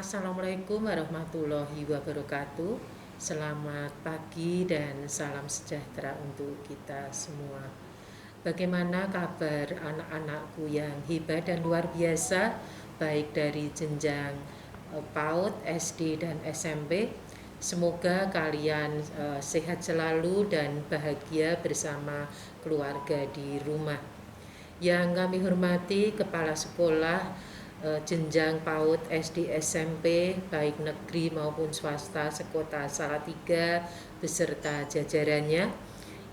Assalamualaikum warahmatullahi wabarakatuh. Selamat pagi dan salam sejahtera untuk kita semua. Bagaimana kabar anak-anakku yang hebat dan luar biasa, baik dari jenjang PAUD, SD, dan SMP? Semoga kalian sehat selalu dan bahagia bersama keluarga di rumah. Yang kami hormati Kepala Sekolah jenjang PAUD, SD, SMP, baik negeri maupun swasta sekota Salatiga beserta jajarannya.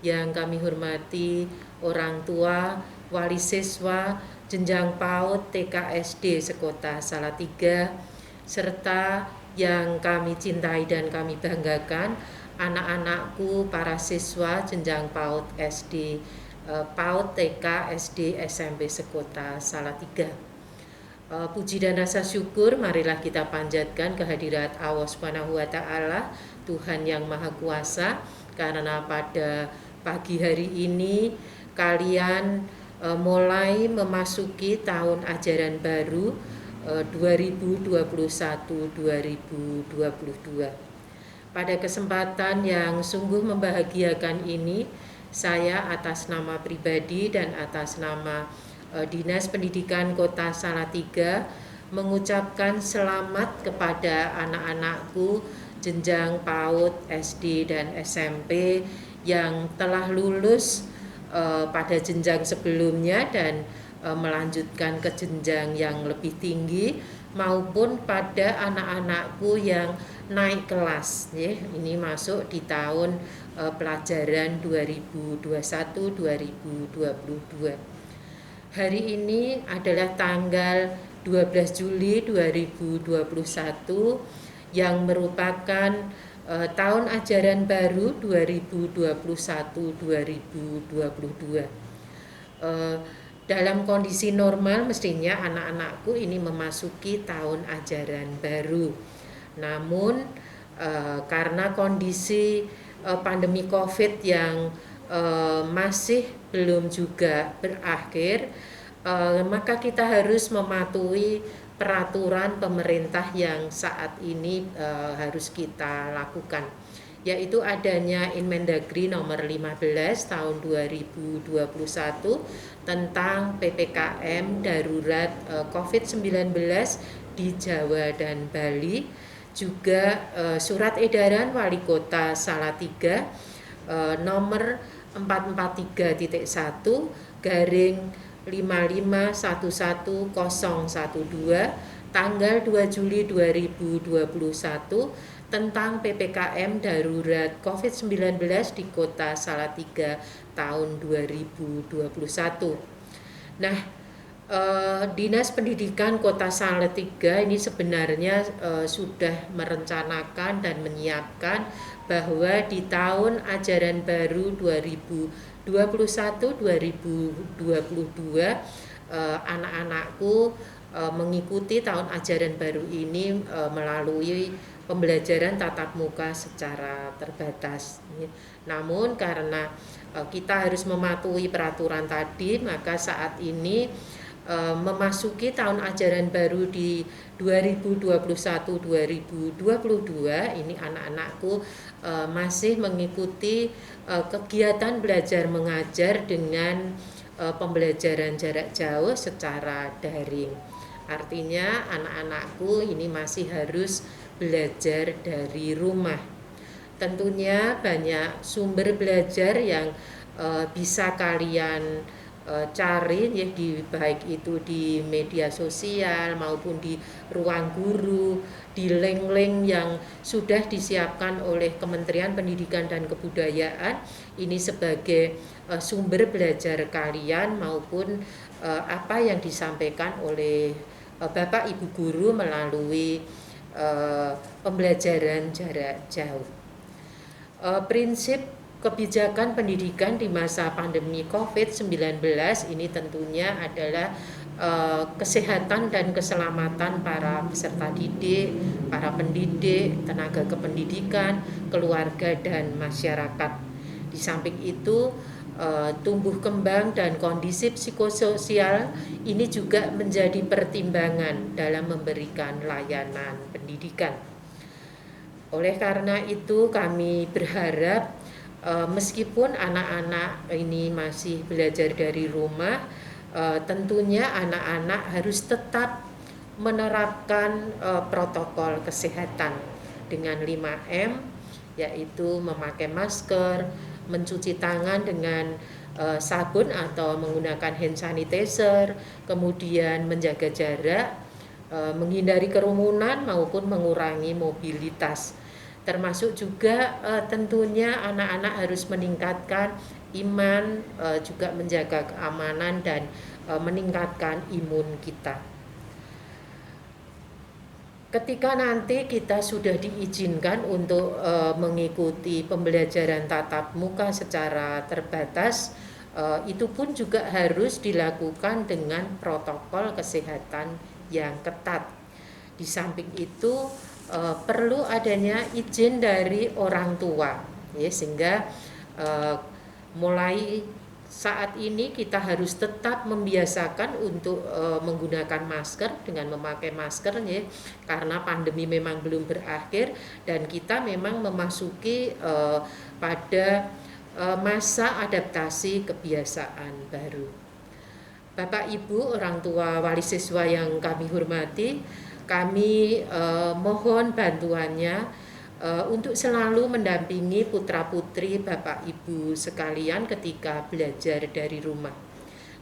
Yang kami hormati orang tua, wali siswa, jenjang PAUD, TK, SD sekota Salatiga, serta yang kami cintai dan kami banggakan, anak-anakku para siswa jenjang PAUD, SD, PAUD, TK, SD, SMP sekota Salatiga. Puji dan rasa syukur marilah kita panjatkan kehadirat Allah Subhanahu wa taala, Tuhan yang Maha Kuasa, karena pada pagi hari ini kalian mulai memasuki tahun ajaran baru 2021-2022. Pada kesempatan yang sungguh membahagiakan ini, saya atas nama pribadi dan atas nama Dinas Pendidikan Kota Salatiga mengucapkan selamat kepada anak-anakku jenjang PAUD, SD, dan SMP yang telah lulus pada jenjang sebelumnya dan melanjutkan ke jenjang yang lebih tinggi, maupun pada anak-anakku yang naik kelas ya. Ini masuk di tahun pelajaran 2021-2022. Hari ini adalah tanggal 12 Juli 2021 yang merupakan tahun ajaran baru 2021-2022. Dalam kondisi normal mestinya anak-anakku ini memasuki tahun ajaran baru. Namun karena kondisi pandemi COVID yang masih belum juga berakhir, maka kita harus mematuhi peraturan pemerintah yang saat ini harus kita lakukan, yaitu adanya Inmendagri nomor 15 tahun 2021 tentang PPKM darurat COVID-19 di Jawa dan Bali, juga surat edaran Wali Kota Salatiga nomor 443.1/5511012 tanggal 2 Juli 2021 tentang PPKM darurat COVID-19 di Kota Salatiga tahun 2021. Nah, Dinas Pendidikan Kota Salatiga ini sebenarnya sudah merencanakan dan menyiapkan bahwa di tahun ajaran baru 2021-2022 anak-anakku mengikuti tahun ajaran baru ini melalui pembelajaran tatap muka secara terbatas. Namun karena kita harus mematuhi peraturan tadi, maka saat ini memasuki tahun ajaran baru di 2021-2022 ini anak-anakku masih mengikuti kegiatan belajar mengajar dengan pembelajaran jarak jauh secara daring. Artinya anak-anakku ini masih harus belajar dari rumah. Tentunya banyak sumber belajar yang bisa kalian cari ya, baik itu di media sosial maupun di ruang guru, di link-link yang sudah disiapkan oleh Kementerian Pendidikan dan Kebudayaan ini sebagai sumber belajar kalian, maupun apa yang disampaikan oleh Bapak Ibu guru melalui pembelajaran jarak jauh. Prinsip kebijakan pendidikan di masa pandemi COVID-19 ini tentunya adalah kesehatan dan keselamatan para peserta didik, para pendidik, tenaga kependidikan, keluarga, dan masyarakat. Di samping itu tumbuh kembang dan kondisi psikososial ini juga menjadi pertimbangan dalam memberikan layanan pendidikan. Oleh karena itu kami berharap meskipun anak-anak ini masih belajar dari rumah, tentunya anak-anak harus tetap menerapkan protokol kesehatan dengan 5M, yaitu memakai masker, mencuci tangan dengan sabun atau menggunakan hand sanitizer, kemudian menjaga jarak, menghindari kerumunan maupun mengurangi mobilitas. Termasuk juga tentunya anak-anak harus meningkatkan iman, juga menjaga keamanan dan meningkatkan imun kita. Ketika nanti kita sudah diizinkan untuk mengikuti pembelajaran tatap muka secara terbatas, itu pun juga harus dilakukan dengan protokol kesehatan yang ketat. Di samping itu perlu adanya izin dari orang tua, ya, sehingga mulai saat ini kita harus tetap membiasakan untuk menggunakan masker dengan memakai masker, ya, karena pandemi memang belum berakhir dan kita memang memasuki pada masa adaptasi kebiasaan baru. Bapak Ibu orang tua wali siswa yang kami hormati, kami mohon bantuannya untuk selalu mendampingi putra-putri Bapak Ibu sekalian ketika belajar dari rumah.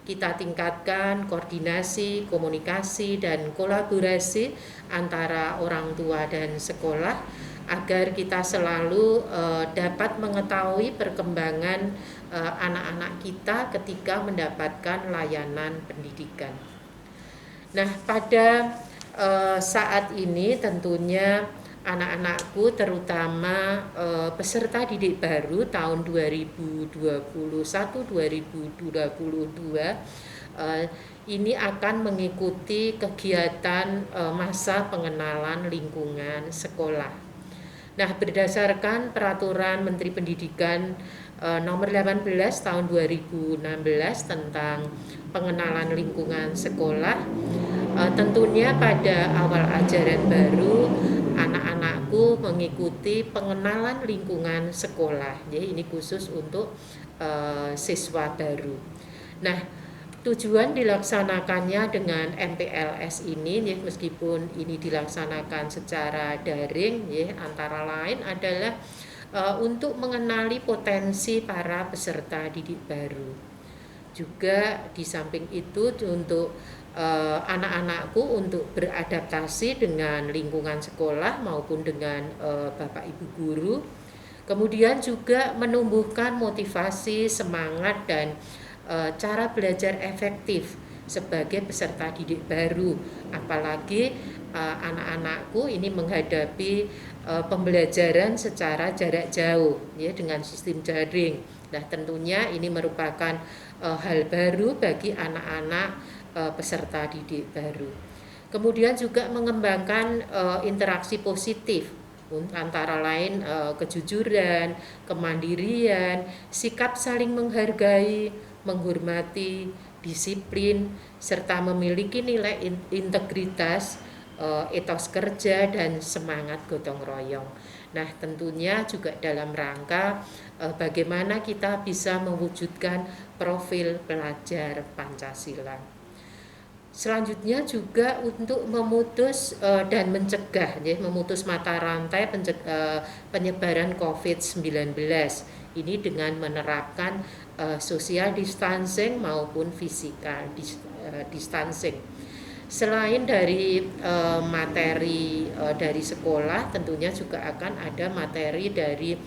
Kita tingkatkan koordinasi, komunikasi, dan kolaborasi antara orang tua dan sekolah agar kita selalu dapat mengetahui perkembangan anak-anak kita ketika mendapatkan layanan pendidikan. Nah, pada saat ini tentunya anak-anakku terutama peserta didik baru tahun 2021-2022 ini akan mengikuti kegiatan masa pengenalan lingkungan sekolah. Nah, berdasarkan peraturan Menteri Pendidikan nomor 18 tahun 2016 tentang pengenalan lingkungan sekolah, tentunya pada awal ajaran baru anak-anakku mengikuti pengenalan lingkungan sekolah. Jadi ini khusus untuk siswa baru. Nah, tujuan dilaksanakannya dengan MPLS ini, ya, meskipun ini dilaksanakan secara daring, ya, antara lain adalah untuk mengenali potensi para peserta didik baru. Juga di samping itu untuk anak-anakku untuk beradaptasi dengan lingkungan sekolah maupun dengan Bapak Ibu guru. Kemudian juga menumbuhkan motivasi, semangat, dan cara belajar efektif sebagai peserta didik baru. Apalagi anak-anakku ini menghadapi pembelajaran secara jarak jauh, ya, dengan sistem daring. Nah, tentunya ini merupakan hal baru bagi anak-anak peserta didik baru. Kemudian juga mengembangkan interaksi positif antara lain kejujuran, kemandirian, sikap saling menghargai, menghormati, disiplin, serta memiliki nilai integritas, etos kerja, dan semangat gotong royong. Nah, tentunya juga dalam rangka bagaimana kita bisa mewujudkan profil pelajar Pancasila. Selanjutnya juga untuk memutus dan mencegah, ya, memutus mata rantai penyebaran COVID-19 ini dengan menerapkan social distancing maupun physical distancing. Selain dari materi dari sekolah, tentunya juga akan ada materi dari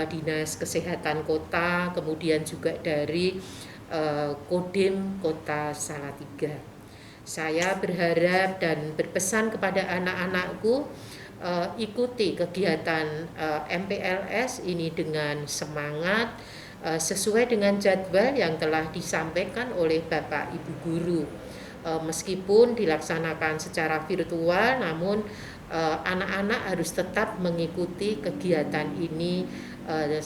Dinas Kesehatan Kota, kemudian juga dari Kodim Kota Salatiga. Saya berharap dan berpesan kepada anak-anakku, ikuti kegiatan MPLS ini dengan semangat, sesuai dengan jadwal yang telah disampaikan oleh Bapak Ibu guru. Meskipun dilaksanakan secara virtual, namun anak-anak harus tetap mengikuti kegiatan ini 3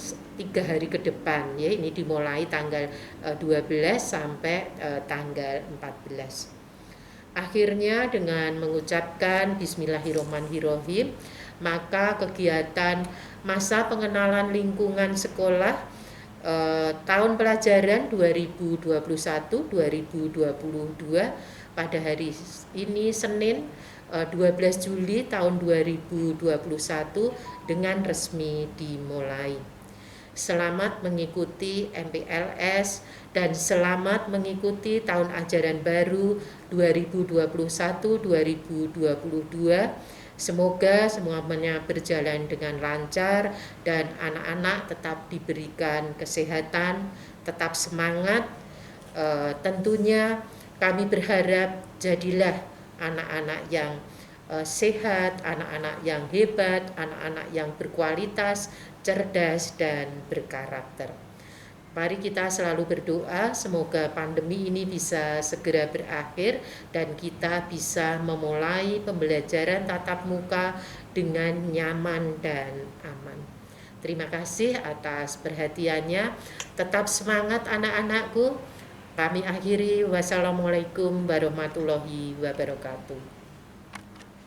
hari ke depan ya. Ini dimulai tanggal 12 sampai tanggal 14. Akhirnya dengan mengucapkan Bismillahirrahmanirrahim, maka kegiatan masa pengenalan lingkungan sekolah tahun pelajaran 2021-2022 pada hari ini Senin 12 Juli tahun 2021 dengan resmi dimulai. Selamat mengikuti MPLS dan selamat mengikuti tahun ajaran baru 2021-2022. Semoga semuanya berjalan dengan lancar dan anak-anak tetap diberikan kesehatan, tetap semangat. Tentunya kami berharap jadilah anak-anak yang sehat, anak-anak yang hebat, anak-anak yang berkualitas, cerdas, dan berkarakter. Mari kita selalu berdoa semoga pandemi ini bisa segera berakhir dan kita bisa memulai pembelajaran tatap muka dengan nyaman dan aman. Terima kasih atas perhatiannya. Tetap semangat anak-anakku. Kami akhiri. Wassalamualaikum warahmatullahi wabarakatuh.